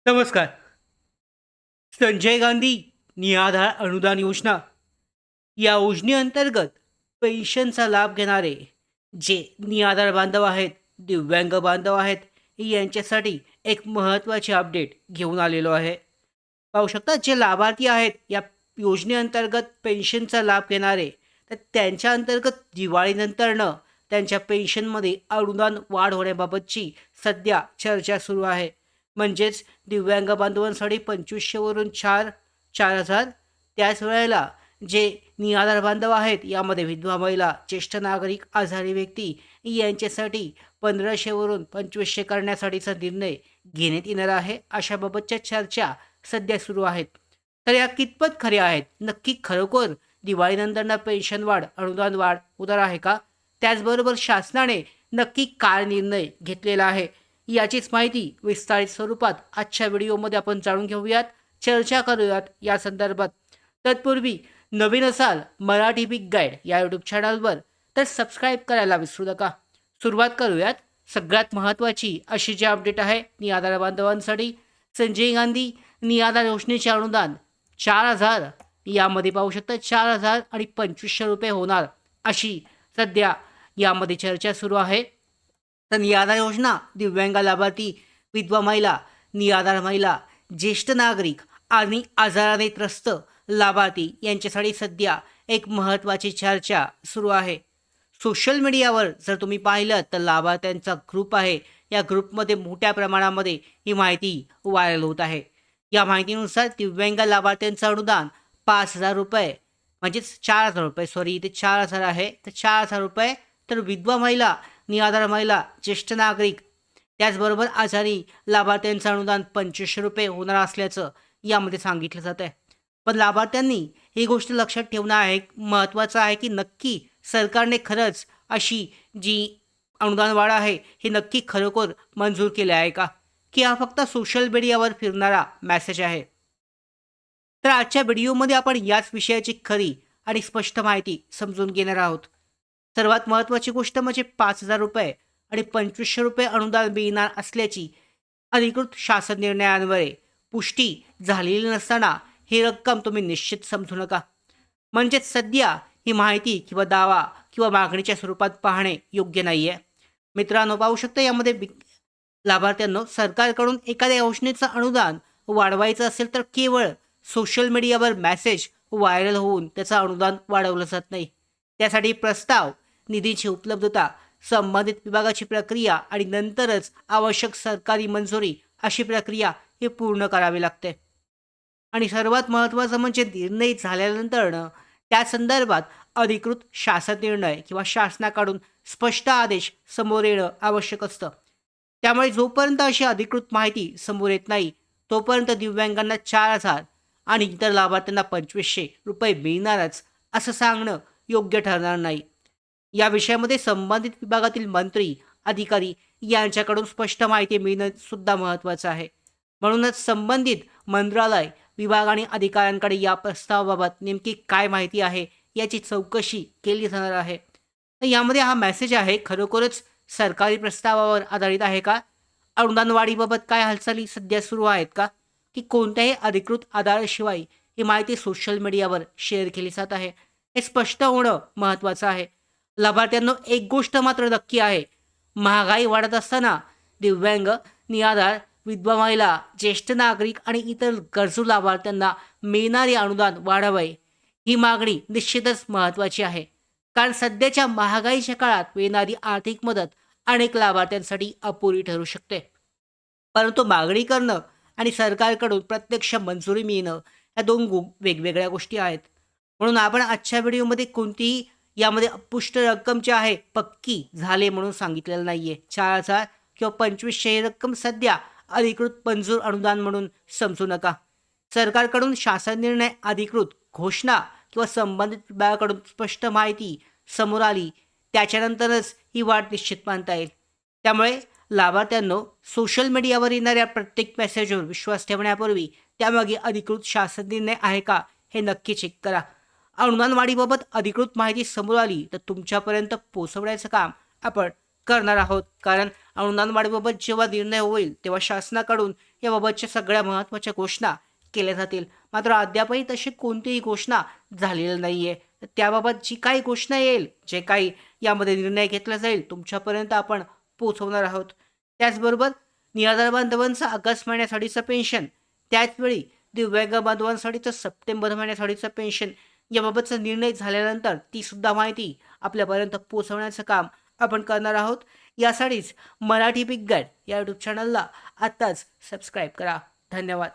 नमस्कार. संजय गांधी निराधार अनुदान योजना या योजनेअंतर्गत पेन्शनचा लाभ घेणारे जे निराधार बांधव आहेत, दिव्यांग बांधव आहेत, यांच्यासाठी एक महत्त्वाचे अपडेट घेऊन आलेलो आहे. पाहू शकता जे लाभार्थी आहेत या योजनेअंतर्गत पेन्शनचा लाभ घेणारे, तर त्यांच्या अंतर्गत दिवाळीनंतरनं त्यांच्या पेन्शनमध्ये अनुदान वाढ होण्याबाबतची सध्या चर्चा सुरू आहे. म्हणजेच दिव्यांग बांधवांसाठी 2500 वरून 4,000. त्याच वेळेला जे निराधार बांधव आहेत यामध्ये विधवा महिला, ज्येष्ठ नागरिक, आजारी व्यक्ती यांच्यासाठी 1500 वरून 2500 करण्यासाठीचा निर्णय घेण्यात येणार आहे. अशाबाबतच्या चर्चा सध्या सुरू आहेत. तर या कितपत खऱ्या आहेत? नक्की खरोखर दिवाळीनंतर पेन्शन वाढ, अनुदान वाढ होणार आहे का? त्याचबरोबर शासनाने नक्की काय निर्णय घेतलेला आहे? याचीच माहिती विस्तारित स्वरूपात आजच्या व्हिडिओमध्ये आपण जाणून घेऊयात, चर्चा करूयात या संदर्भात. तत्पूर्वी नवीन असाल मराठी बिग गाईड या यूट्यूब चॅनलवर तर सबस्क्राईब करायला विसरू नका. सुरुवात करूयात. सगळ्यात महत्त्वाची अशी जी अपडेट आहे निराधार बांधवांसाठी, संजय गांधी निराधार योजनेचे अनुदान 4,000 यामध्ये पाहू शकता 4,000 आणि 2500 रुपये होणार अशी सध्या यामध्ये चर्चा सुरू आहे. तर निराधार योजना दिव्यांग लाभार्थी, विधवा महिला, निराधार महिला, ज्येष्ठ नागरिक आणि आजाराने त्रस्त लाभार्थी यांच्यासाठी सध्या एक महत्त्वाची चर्चा सुरू आहे. सोशल मीडियावर जर तुम्ही पाहिलं तर लाभार्थ्यांचा ग्रुप आहे. या ग्रुपमध्ये मोठ्या प्रमाणामध्ये ही माहिती व्हायरल होत आहे. या माहितीनुसार दिव्यांग लाभार्थ्यांचं अनुदान 5,000 रुपये, म्हणजेच 4,000 रुपये, सॉरी इथे 4,000 आहे, तर 4,000 रुपये. तर विधवा महिला, निराधार महिला, ज्येष्ठ नागरिक, त्याचबरोबर आजारी लाभार्थ्यांचं अनुदान 2500 रुपये होणार असल्याचं यामध्ये सांगितलं जात आहे. पण लाभार्थ्यांनी ही गोष्ट लक्षात ठेवणं आहे महत्त्वाचं आहे की नक्की सरकारने खरंच अशी जी अनुदान वाढ आहे ही नक्की खरोखर मंजूर केली आहे का, की हा फक्त सोशल मीडियावर फिरणारा मेसेज आहे? तर आजच्या व्हिडिओमध्ये आपण याच विषयाची खरी आणि स्पष्ट माहिती समजून घेणार आहोत. सर्वात महत्त्वाची गोष्ट म्हणजे 5,000 रुपये आणि 2500 रुपये अनुदान मिळणार असल्याची अधिकृत शासन निर्णयान्वये पुष्टी झालेली नसताना ही रक्कम तुम्ही निश्चित समजू नका. म्हणजेच सध्या ही माहिती किंवा दावा किंवा मागणीच्या स्वरूपात पाहणे योग्य नाही आहे. मित्रांनो, पाहू शकता यामध्ये लाभार्थ्यांनो, सरकारकडून एखाद्या योजनेचं अनुदान वाढवायचं असेल तर केवळ सोशल मीडियावर मेसेज व्हायरल होऊन त्याचं अनुदान वाढवलं जात नाही. त्यासाठी प्रस्ताव, निधीची उपलब्धता, संबंधित विभागाची प्रक्रिया आणि नंतरच आवश्यक सरकारी मंजुरी अशी प्रक्रिया हे पूर्ण करावी लागते. आणि सर्वात महत्त्वाचं म्हणजे निर्णय झाल्यानंतरनं त्या संदर्भात अधिकृत शासन निर्णय किंवा शासनाकडून स्पष्ट आदेश समोर येणं आवश्यक असतं. त्यामुळे जोपर्यंत अशी अधिकृत माहिती समोर येत नाही तोपर्यंत दिव्यांगांना 4,000 आणि इतर लाभार्थ्यांना 2500 रुपये मिळणारच असं सांगणं योग्य ठरणार नाही. या विषयामध्ये संबंधित विभागातील मंत्री, अधिकारी यांच्याकडून स्पष्ट माहिती मिळणं सुद्धा महत्त्वाचं आहे. म्हणूनच संबंधित मंत्रालय, विभाग आणि अधिकाऱ्यांकडे या प्रस्तावाबाबत नेमकी काय माहिती आहे याची चौकशी केली जाणार आहे. तर यामध्ये हा मेसेज आहे खरोखरच सरकारी प्रस्तावावर आधारित आहे का? अनुदान वाढीबाबत काय हालचाली सध्या सुरू आहेत का? की कोणत्याही अधिकृत आधाराशिवाय ही माहिती सोशल मीडियावर शेअर केली जात आहे? हे स्पष्ट होणं महत्त्वाचं आहे. लाभार्थ्यांनो, एक गोष्ट मात्र नक्की आहे, महागाई वाढत असताना दिव्यांग, निराधार, विधवा महिला, ज्येष्ठ नागरिक आणि इतर गरजू लाभार्थ्यांना मिळणारे अनुदान वाढावे ही मागणी निश्चितच महत्त्वाची आहे. कारण सध्याच्या महागाईच्या काळात मिळणारी आर्थिक मदत अनेक लाभार्थ्यांसाठी अपुरी ठरू शकते. परंतु मागणी करणं आणि सरकारकडून प्रत्यक्ष मंजुरी मिळणं या दोन वेगवेगळ्या गोष्टी आहेत. म्हणून आपण आजच्या व्हिडिओमध्ये कोणतीही यामध्ये अपुष्ट रक्कम जी आहे पक्की झाले म्हणून सांगितलेलं नाही आहे. 4,000 किंवा 2500 ही रक्कम सध्या अधिकृत मंजूर अनुदान म्हणून समजू नका. सरकारकडून शासन निर्णय, अधिकृत घोषणा किंवा संबंधित विभागाकडून स्पष्ट माहिती समोर आली त्याच्यानंतरच ही वाढ निश्चित मानता येईल. त्यामुळे लाभार्थ्यांनो, सोशल मीडियावर येणाऱ्या प्रत्येक मेसेजवर विश्वास ठेवण्यापूर्वी त्यामागे अधिकृत शासन निर्णय आहे का हे नक्की चेक करा. अनुदान वाढीबाबत अधिकृत माहिती समोर आली तर तुमच्यापर्यंत पोहोचवण्याचं काम आपण करणार आहोत. कारण अनुदान वाढीबाबत जेव्हा निर्णय होईल तेव्हा शासनाकडून याबाबतच्या सगळ्या महत्त्वाच्या घोषणा केल्या जातील. मात्र अद्यापही तशी कोणतीही घोषणा झालेली नाही आहे. तर त्याबाबत जी काही घोषणा येईल, जे काही यामध्ये निर्णय घेतला जाईल, तुमच्यापर्यंत आपण पोहोचवणार आहोत. त्याचबरोबर निराधार बांधवांचं ऑगस्ट महिन्यासाठीचं पेन्शन, त्याचवेळी दिव्यांग बांधवांसाठीचं सप्टेंबर महिन्यासाठीचं पेन्शन याबाबतचा निर्णय झाल्यानंतर ती सुद्धा माहिती आपल्यापर्यंत पोहोचवण्याचं काम आपण करणार आहोत. यासाठीच मराठी बिग गाईड या यूट्यूब चॅनलला आत्ताच सबस्क्राईब करा. धन्यवाद.